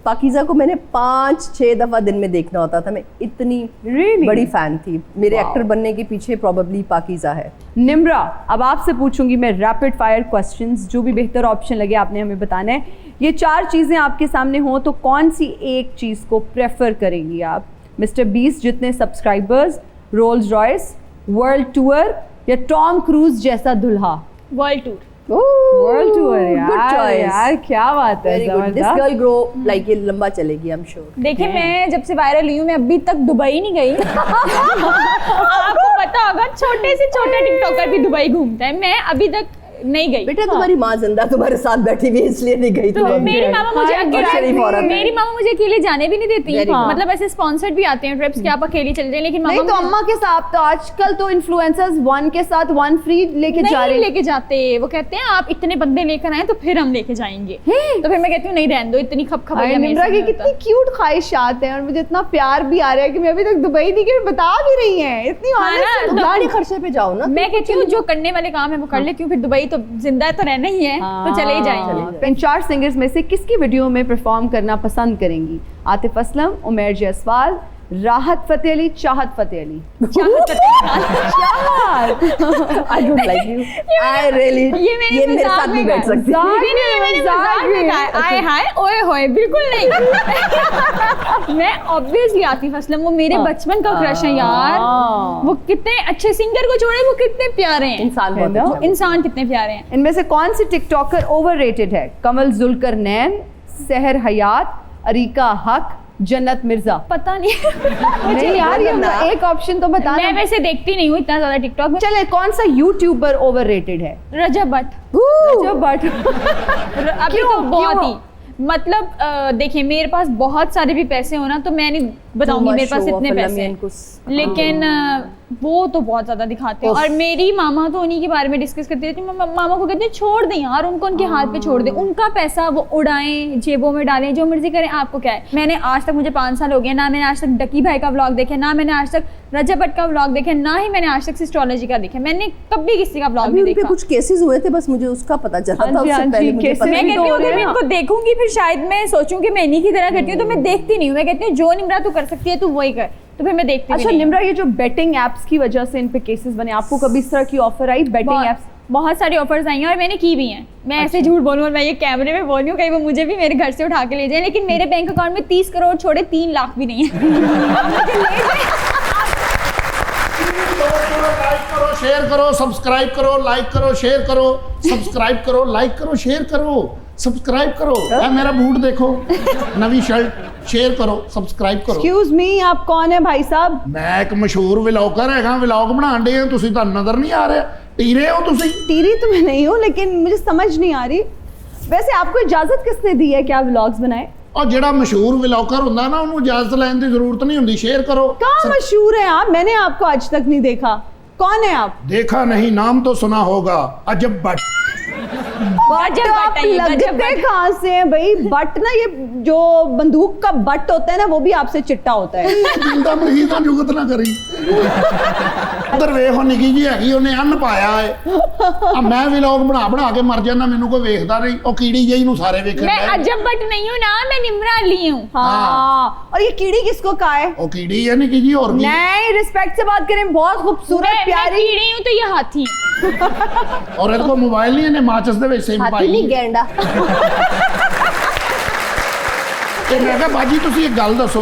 पाकीज़ा को मैंने 5-6 दफ़ा दिन में देखना होता था। मैं इतनी बड़ी फैन थी। मेरे एक्टर बनने के पीछे प्रॉबेबली पाकीज़ा है। निम्रा, अब आपसे पूछूंगी मैं रैपिड फायर क्वेश्चंस, जो भी बेहतर ऑप्शन लगे आपने हमें बताना है। ये 4 चीज़ें आपके सामने हो तो कौन सी एक चीज़ को प्रेफर करेंगी आप? मिस्टर बीस्ट जितने subscribers, Rolls Royce, world tour या टॉम क्रूज जैसा दुल्हा? World tour. वर्ल्ड टूर यार, Good choice. यार क्या बात है, Very good. This जबरदस्त। girl grow like ये लंबा चलेगी, I'm sure. देखिए मैं जब से वायरल हुई हूँ, मैं अभी तक दुबई नहीं गई। आपको पता होगा छोटे से छोटा टिकटॉकर भी दुबई घूमता है, मैं अभी तक नहीं गई। बेटा तुम्हारी माँ जिंदा तुम्हारे साथ बैठी हुई है, इसलिए नहीं गई तो तुम। मेरी मामा मुझे शरीफ औरत है। मेरी मामा मुझे अकेले जाने भी नहीं देती। Very good. मतलब ऐसे स्पॉन्सर्ड भी आते हैं ट्रिप्स कि आप अकेले चले जाएं, लेकिन नहीं मामा तो मुझे अम्मा के साथ तो आजकल तो इन्फ्लुएंसर्स 1 के साथ 1 फ्री लेके जा नहीं रहे लेके जाते। वो कहते हैं आप इतने बंदे लेकर आए तो फिर हम लेके जाएंगे। तो फिर मैं कहती हूँ नहीं रहने दो, इतनी खप अरे निम्रा की कितनी क्यूट ख्वाहिशात हैं और मुझे इतना प्यार भी आ रहा है कि मैं अभी तक दुबई नहीं गई, बता भी रही हैं इतनी honest। तो गाड़ी खर्चे पे जाओ ना। मैं कहती हूँ जो करने वाले काम है वो कर लेती हूँ, फिर दुबई तो जिंदा तो रहना ही है, तो चले ही जाएंगे। इन 4 सिंगर्स में से किसकी वीडियो में परफॉर्म करना पसंद करेंगी? आतिफ असलम, उमर जायसवाल, राहत फतेह अली, चाहत Fateh Ali? I don't like you. I really ये मेरे साथ नहीं बैठ सकती। आए हाय ओए होए बिल्कुल नहीं। मैं ऑब्वियसली आतिफ असलम, वो मेरे बचपन का क्रश है यार। वो कितने अच्छे सिंगर को छोड़े, वो कितने प्यारे हैं। इंसान बहुत है ना? अच्छा है। इंसान कितने प्यारे हैं। इनमें से कौन सी टिकटॉकर ओवररेटेड है? कमल जुल्करनैन, सहर हयात, अरीका हक, जन्नत मिर्जा? पता नहीं। नहीं यार, ये एक ऑप्शन तो बता। मैं वैसे देखती नहीं हूँ इतना ज्यादा टिकटॉक में। चले, कौन सा यूट्यूबर ओवररेटेड है? रजब भट्ट। रजब भट्ट। अभी तो बहुत ही मतलब देखिए मेरे पास बहुत सारे भी पैसे हो ना, तो मैं नहीं बताऊंगी मेरे पास इतने पैसे हैं, लेकिन वो तो बहुत ज्यादा दिखाते हैं। और मेरी मामा तो उन्हीं के बारे में डिस्कस करती रहती है। मामा को कहते हैं छोड़ दें यार उनको, उनके हाथ पे छोड़ दें, उनका पैसा वो उड़ाएं, जेबों में डालें, जो मर्जी करें, आपको क्या है। मैंने आज तक, मुझे 5 साल हो गए ना, मैंने आज तक डकी भाई का व्लॉग देखे, ना मैंने आज तक रजब भट्ट का व्लॉग देखे, ना ही मैंने आज तक सिस्ट्रोलॉजी का देखे। मैंने कभी किसी का व्लॉग नहीं देखा। कुछ केसेस हुए थे, बस मुझे उसका पता चला था। उससे पहले मुझे पता मैं कहती हूँ मैं इनको देखूंगी फिर शायद मैं सोचूं कि मैं इन्हीं की तरह करती हूँ, तो मैं देखती नहीं हूँ। मैं कहती हूँ जो निम्रा तू कर सकती है तू वही कर, तो फिर मैं देखती अच्छा नहीं। निम्रा, ये जो बेटिंग एप्स की वजह से इन पे केसेस बने, आपको कभी इस तरह की ऑफर आई? बेटिंग एप्स बहुत सारी ऑफर्स आई हैं और मैंने की भी हैं। मैं ऐसे झूठ बोलूँ और मैं ये कैमरे में बोल रही हूँ, कहीं वो मुझे भी मेरे घर से उठा के ले जाए, लेकिन मेरे बैंक अकाउंट में 30 करोड़ छोड़े 3 लाख भी नहीं है। लाइक करो, शेयर करो, सब्सक्राइब करो, लाइक करो, शेयर करो, सब्सक्राइब करो, लाइक करो, शेयर करो, सब्सक्राइब करो। है मेरा बूट देखो, नवी शर्ट, शेयर करो, सब्सक्राइब करो। एक्सक्यूज मी, आप कौन है भाई साहब? मैं एक मशहूर व्लॉगर है, व्लॉग बनाने दे हैं, तुसी तां नजर नहीं आ रहा। टीरे हो तुसी? टीरी तो मैं नहीं हूँ, लेकिन मुझे समझ नहीं आ रही। वैसे आपको इजाजत किसने दी है कि आप व्लॉग्स बनाए? और जेड़ा मशहूर व्लॉगर हुंदा ना, उन्होंने इजाजत लेने की जरूरत नहीं हुंदी। शेयर करो। कहाँ मशहूर है आप? मैंने आपको आज तक नहीं देखा। कौन है आप? देखा नहीं, नाम तो सुना होगा, अजब भट्ट। बट आप लगते कहाँ से हैं भाई? बट ना, ये जो बंदूक का बट होता है ना, वो भी आपसे चिट्टा होता है। जिंदा मरीज ना जुगत ना करी। उधर वेखो निकी जी हैगी, उन्हें अन्न पाया है। अब मैं व्लॉग बना के मर जाना, मैनू कोई वेखदा नहीं। ओ कीड़ी जही नू सारे वेखण मैं लगे। अजब भट्ट नहीं हूँ ना, मैं निम्रा अली हूँ। हाँ, और ये कीड़ी किसको कहा है? ओ कीड़ी है निकी जी, और की? नहीं, रिस्पेक्ट से बात करें, बहुत खूबसूरत मैं प्यारी। कीड़ी हूँ तो ये हाथी। और इहदे कोल मोबाइल नहीं, इन्हें माचिस दे विच सिम हाथी पाई। नहीं गेंडा। ਤੇ ਮੈਂ ਕਿਹਾ ਬਾਜੀ ਤੁਸੀਂ ਇੱਕ ਗੱਲ ਦੱਸੋ,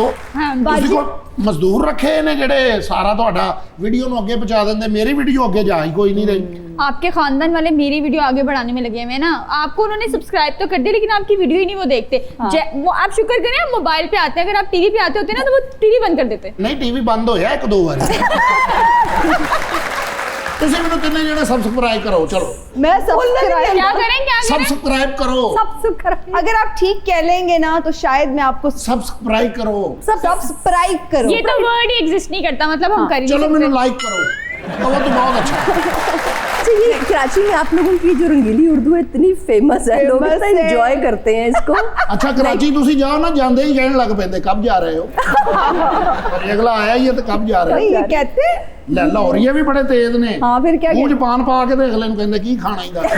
ਤੁਸੀਂ ਕੋ ਮਜ਼ਦੂਰ ਰੱਖੇ ਨੇ ਜਿਹੜੇ ਸਾਰਾ ਤੁਹਾਡਾ ਵੀਡੀਓ ਨੂੰ ਅੱਗੇ ਪਹੁੰਚਾ ਦਿੰਦੇ? ਮੇਰੀ ਵੀਡੀਓ ਅੱਗੇ ਜਾ ਹੀ ਕੋਈ नहीं रही। आपके खानदान वाले मेरी वीडियो आगे बढ़ाने में लगे हुए हैं ना। आपको उन्होंने सब्सक्राइब तो कर दिया, लेकिन आपकी वीडियो ही नहीं वो देखते। वो आप शुक्र करें आप मोबाइल पे आते हैं, अगर आप टीवी पे आते होते ना तो वो टीवी बंद कर देते। नहीं, टीवी बंद होया 1-2 बार। ਤੁਸੀਂ ਮੈਨੂੰ ਕਿੰਨੇ ਜਣੇ ਸਬਸਕ੍ਰਾਈਬ ਕਰੋ, ਚਲੋ। मैं सब्सक्राइब क्या करें सब्सक्राइब करो, अगर आप ठीक कह लेंगे ना तो शायद मैं आपको सब्सक्राइब करो, सब्सक्राइब करो। ये तो वर्ड ही एग्जिस्ट नहीं करता, मतलब हम कर ही चलो नहीं मैंने सकते। लाइक करो, तो वो तो बहुत अच्छा। ये कराची में आप लोगों की जो रंगीली उर्दू है इतनी फेमस है, लोग इतना एंजॉय करते हैं इसको। अच्छा कराची ਤੁਸੀਂ ਜਾਓ ਨਾ ਜਾਂਦੇ ਹੀ ਕਹਿਣ ਲੱਗ ਪੈਂਦੇ ਕਬ ਜਾ ਰਹੇ ਹੋ ਪਰ ਅਗਲਾ ਆਇਆ ਹੀ ਹੈ ਤੇ ਕਬ ਜਾ ਰਹੇ ये ਹੋ कहते हैं ਲੈ ਲਾਹੌਰੀਏ ਵੀ ਬੜੇ ਤੇਜ਼ ਨੇ हाँ फिर क्या ਮੂੰਹ 'ਚ ਪਾਨ ਪਾ ਕੇ ਤੇ ਅਗਲੇ ਨੂੰ ਕਹਿੰਦੇ ਕੀ ਖਾਣਾ ਹੀ ਦੱਸ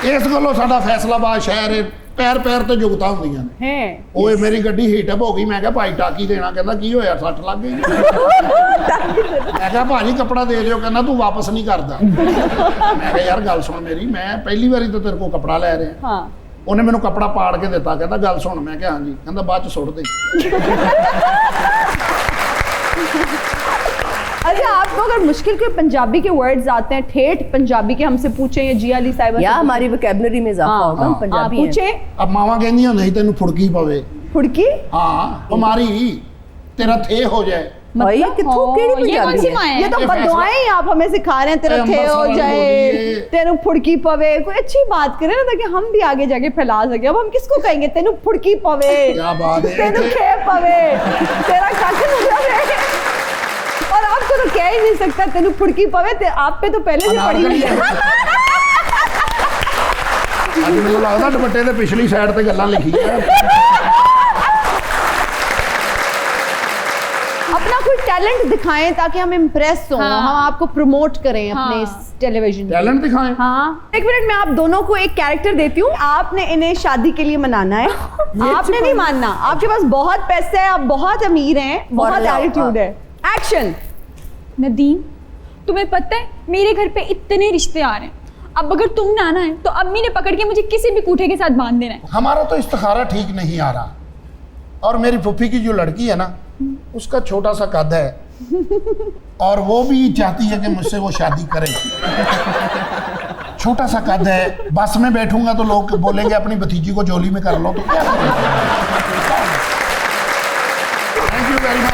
ਇਸ ਗੱਲੋਂ ਸਾਡਾ ਫੈਸਲਾਬਾਦ ਸ਼ਹਿਰ ਹੈ ਪੈਰ ਪੈਰ ਤੇ ਜੁਗਤਾਂ ਹੁੰਦੀਆਂ ਨੇ हैं ਓਏ ਮੇਰੀ ਗੱਡੀ ਹੀਟਅਪ ਹੋ ਗਈ ਮੈਂ ਕਿਹਾ ਭਾਈ ਟਾਕੀ ਦੇਣਾ ਕਹਿੰਦਾ ਕੀ ਹੋਇਆ ਸੱਟ ਲੱਗ ਗਈ ਮੈਂ ਕਿਹਾ ਭਾਜੀ ਕੱਪੜਾ ਦੇ ਦਿਓ ਕਹਿੰਦਾ ਤੂੰ ਵਾਪਸ ਨਹੀਂ ਕਰਦਾ ਮੈਂ ਕਿਹਾ ਯਾਰ ਗੱਲ ਸੁਣ ਮੇਰੀ ਮੈਂ ਪਹਿਲੀ ਵਾਰੀ ਤਾਂ ਤੇਰੇ ਕੋਲ ਕੱਪੜਾ ਲੈ ਰਿਹਾ हाँ ਉਹਨੇ ਮੈਨੂੰ ਕੱਪੜਾ ਪਾੜ ਕੇ ਦਿੱਤਾ ਕਹਿੰਦਾ ਗੱਲ ਸੁਣ ਮੈਂ ਕਿਹਾ ਹਾਂਜੀ ਕਹਿੰਦਾ ਬਾਅਦ ਚ ਸੁੱਟ ਦੇ अच्छा आपको अगर मुश्किल के पंजाबी के वर्ड्स आते हैं ठेठ पंजाबी के हमसे पूछे या जिया अली साहिबा या हमारी वोकैबुलरी में इजाफा हाँ, होगा, हम हाँ, पंजाबी हैं। पूछे अब मावा ਕਹਿੰਦੀਆਂ ਹੁੰਦੀਆਂ ਸੀ ਤੈਨੂੰ ਫੁੜਕੀ ਪਵੇ फुड़की ਹਾਂ ਬਿਮਾਰੀ ਤੇਰਾ ਥੇ ਹੋ जाए भाई ये कितों केड़ी ये कौन सी पंजाबी है? माँ है ये तो ये बददुआएं ही आप हमें सिखा रहे हैं तेरा अरे थे हो अम्मा जाए बोलिए। तेनू फुड़की पवे कोई अच्छी बात करे ना ताकि हम भी आगे जाके फैला सके अब हम किसको कहेंगे तेनू फुड़की पवे क्या बात है तेनू खे पवे तेरा काके मतलब है और आपको तो कह ही नहीं सकता तेनू फुड़की पवे आप पे तो पहले से पड़ी हुई है ਅੱਜ ਮੈਨੂੰ ਲੱਗਦਾ ਦੁਪੱਟੇ ਦੇ ਪਿਛਲੀ ਸਾਈਡ ਤੇ ਗੱਲਾਂ ਲਿਖੀਆਂ अपना कोई टैलेंट दिखाएं ताकि हम इम्प्रेस हो हाँ। हम आपको प्रमोट करें अपने हाँ। इस टेलीविजन पे। ਟੈਲੈਂਟ ਦਿਖਾਏ हाँ एक मिनट में आप दोनों को एक कैरेक्टर देती हूँ आपने इन्हें शादी के लिए मनाना है आपने नहीं मानना आपके पास बहुत पैसे है आप बहुत अमीर हैं बहुत लव, एटीट्यूड है एक्शन नदीम तुम्हें पता है मेरे घर पे इतने रिश्ते आ रहे हैं अब अगर तुम ना आना है तो अम्मी ने पकड़ के मुझे किसी भी कूठे के साथ बांध देना है हमारा तो इस्तिखारा ठीक नहीं आ रहा और मेरी फूफी की जो लड़की है ना उसका छोटा सा कद है और वो भी चाहती है कि मुझसे वो शादी करे छोटा सा कद है बस में बैठूंगा तो लोग बोलेंगे अपनी भतीजी को जोली में कर लो तो क्या थैंक यू वेरी मच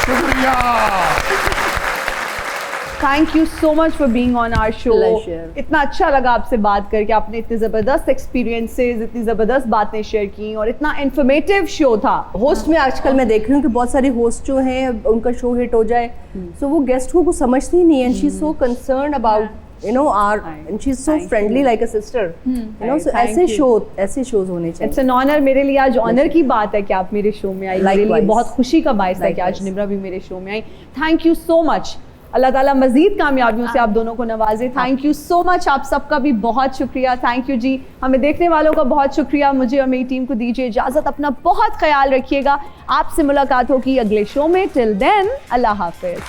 शुक्रिया thank you so much for being on our show Pleasure. इतना अच्छा लगा आपसे बात करके आपने इतने ज़बरदस्त एक्सपीरियंसेस इतनी ज़बरदस्त बातें शेयर की और इतना इन्फॉर्मेटिव शो था होस्ट में आजकल मैं देख रही हूँ कि बहुत सारे होस्ट जो हैं उनका शो हिट हो जाए सो वो गेस्ट को समझती ही नहीं है and she is so concerned about you know our and she is so friendly like a sister you know so Thank ऐसे शोज होने इट्स चाहिए एन ऑनर मेरे लिए आज ऑनर की बात है कि आप मेरे शो में आई मेरे लिए Likewise. बहुत खुशी का बायस है कि आज Likewise. निम्रा भी मेरे शो में आई थैंक यू सो मच अल्लाह ताला मजीद कामयाबियों से आप दोनों को नवाजे थैंक यू सो मच आप सबका भी बहुत शुक्रिया थैंक यू जी हमें देखने वालों का बहुत शुक्रिया मुझे और मेरी टीम को दीजिए इजाज़त अपना बहुत ख्याल रखिएगा आपसे मुलाकात होगी अगले शो में टिल देन अल्लाह हाफिज